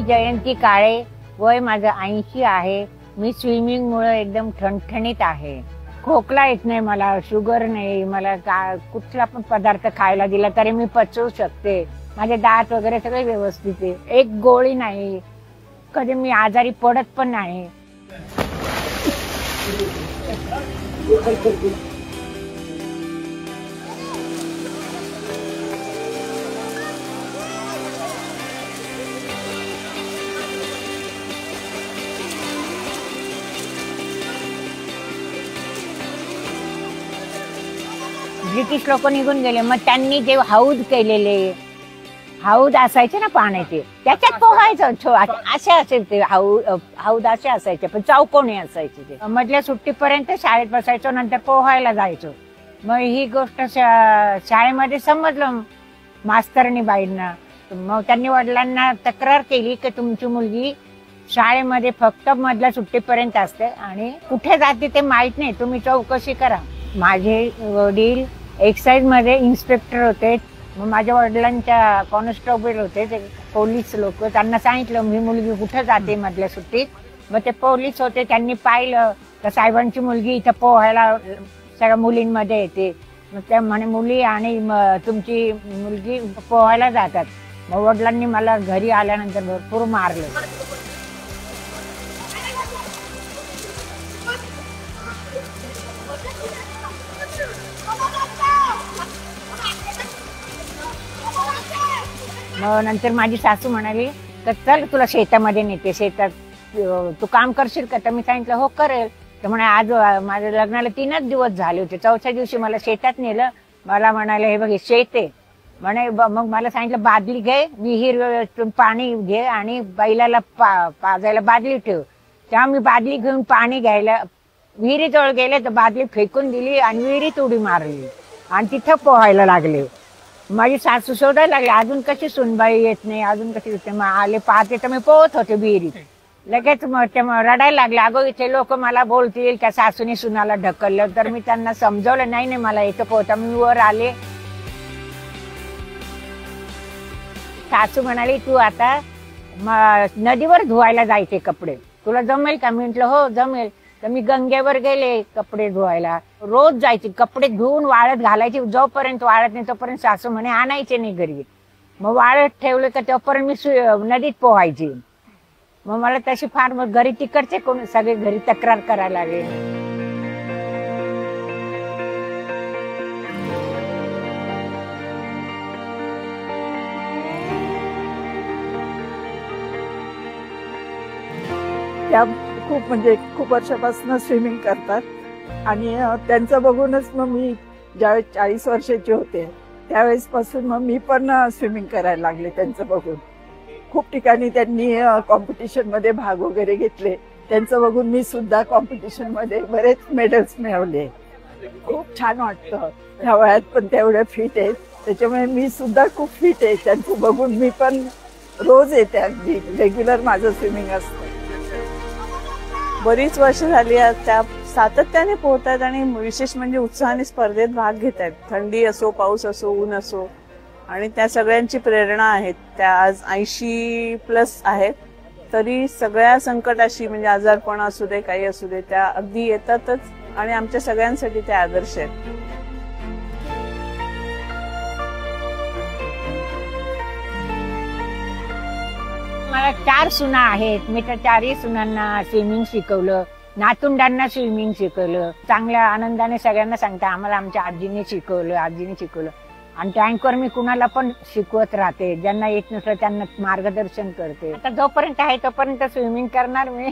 जयंती काळे, वय माझं 80 आहे. मी स्विमिंग मुळे एकदम ठणठणीत आहे. खोकला येत नाही मला, शुगर नाही मला, कुठला पण पदार्थ खायला दिला तरी मी पचवू शकते. माझे दात वगैरे सगळे व्यवस्थित आहे. एक गोळी नाही, कधी मी आजारी पडत पण नाही. ब्रिटिश लोक निघून गेले, मग त्यांनी जे हौद केलेले, हौद असायचे ना पाण्याचे, त्याच्यात पोहायचं. असे असेल ते हौद असे असायचे, पण चौकोनी असायचे. ते मधल्या सुट्टीपर्यंत शाळेत बसायचो, नंतर पोहायला जायचो. मग ही गोष्ट शाळेमध्ये समजलं मास्तरनी बाईंना. मग त्यांनी वडिलांना तक्रार केली की तुमची मुलगी शाळेमध्ये फक्त मधल्या सुट्टीपर्यंत असते आणि कुठे जाते ते माहित नाही, तुम्ही चौकशी करा. माझे वडील एक्साईज मध्ये इन्स्पेक्टर होते. मग माझ्या वडिलांच्या कॉन्स्टेबल होते, ते पोलीस लोक. त्यांना सांगितलं मी मुलगी कुठे जाते मधल्या सुट्टीत. मग ते पोलीस होते, त्यांनी पाहिलं तर साहेबांची मुलगी इथं पोहायला सगळ्या मुलींमध्ये येते. मग त्या म्हणे मुली आणि तुमची मुलगी पोहायला जातात. मग वडिलांनी मला घरी आल्यानंतर भरपूर मारलं. मग नंतर माझी सासू म्हणाली तर चल तुला शेतामध्ये नेते, शेतात तू काम करशील का? तर मी सांगितलं हो करेल. तर म्हणे आज माझ्या लग्नाला 3च दिवस झाले होते, 4थ्या दिवशी मला शेतात नेलं. मला म्हणाले हे बघ हे शेत आहे म्हणे. मग मला सांगितलं बादली घे, विहीर पाणी घे आणि बैलाला पाजायला बादली ठेव. तेव्हा मी बादली घेऊन पाणी घ्यायला विहिरीजवळ गेले तर बादली फेकून दिली आणि विहिरीत उडी मारली आणि तिथं पोहायला लागले. माझी सासू शोधायला लागली अजून कशी सुनबाई येत नाही, अजून कशी येते. मग आले पाहते तर मी पोहत होते विहिरीत. लगेच मग रडायला लागले, अगं इथे लोक मला बोलतील का सासूने सुनाला ढकललं. तर मी त्यांना समजवलं नाही नाही मला इथं पोहता. मी वर आले. सासू म्हणाली तू आता नदीवर धुवायला जायचे कपडे, तुला जमेल का? मी म्हटलं हो जमेल. तर मी गंगेवर गेले कपडे धुवायला. रोज जायचे कपडे धुवून वाळत घालायचे. जोपर्यंत वाळत नाही तोपर्यंत सासू म्हणे आणायचे नाही घरी. मग वाळत ठेवलं तर तोपर्यंत मी नदीत पोहायची. मग मला तशी फार मग घरी तिकडचे कोण सगळे घरी तक्रार करायला लागले. त्या खूप म्हणजे खूप वर्षापासून स्विमिंग करतात आणि त्यांचं बघूनच मग मी ज्यावेळेस 40 वर्षाची होते त्यावेळेस पासून मग मी पण स्विमिंग करायला लागले त्यांचं बघून. खूप ठिकाणी त्यांनी कॉम्पिटिशन मध्ये भाग वगैरे घेतले. त्यांचं बघून मी सुद्धा कॉम्पिटिशन मध्ये बरेच मेडल्स मिळवले. खूप छान वाटतं. ह्या वयात पण तेवढ्या फिट आहेत, त्याच्यामुळे मी सुद्धा खूप फिट आहे. त्यांचं बघून मी पण रोज येते, अगदी रेग्युलर माझं स्विमिंग असतं. बरीच वर्ष झाली त्या सातत्याने पोहतात आणि विशेष म्हणजे उत्साहाने स्पर्धेत भाग घेत आहेत. थंडी असो, पाऊस असो, ऊन असो, आणि त्या सगळ्यांची प्रेरणा आहेत. त्या आज 80+ आहेत, तरी सगळ्या संकटाशी म्हणजे आजारपण असू दे काही असू दे त्या अगदी येतातच आणि आमच्या सगळ्यांसाठी त्या आदर्श आहेत. मला 4 सुना आहेत. मी त्या 4ही सुनांना स्विमिंग शिकवलं, नातुंडांना स्विमिंग शिकवलं. चांगल्या आनंदाने सगळ्यांना सांगते आम्हाला आमच्या आजीने शिकवलं. आणि टँकवर मी कुणाला पण शिकवत राहते, ज्यांना येत नसलं त्यांना मार्गदर्शन करते. आता जोपर्यंत आहे तोपर्यंत स्विमिंग करणार मी.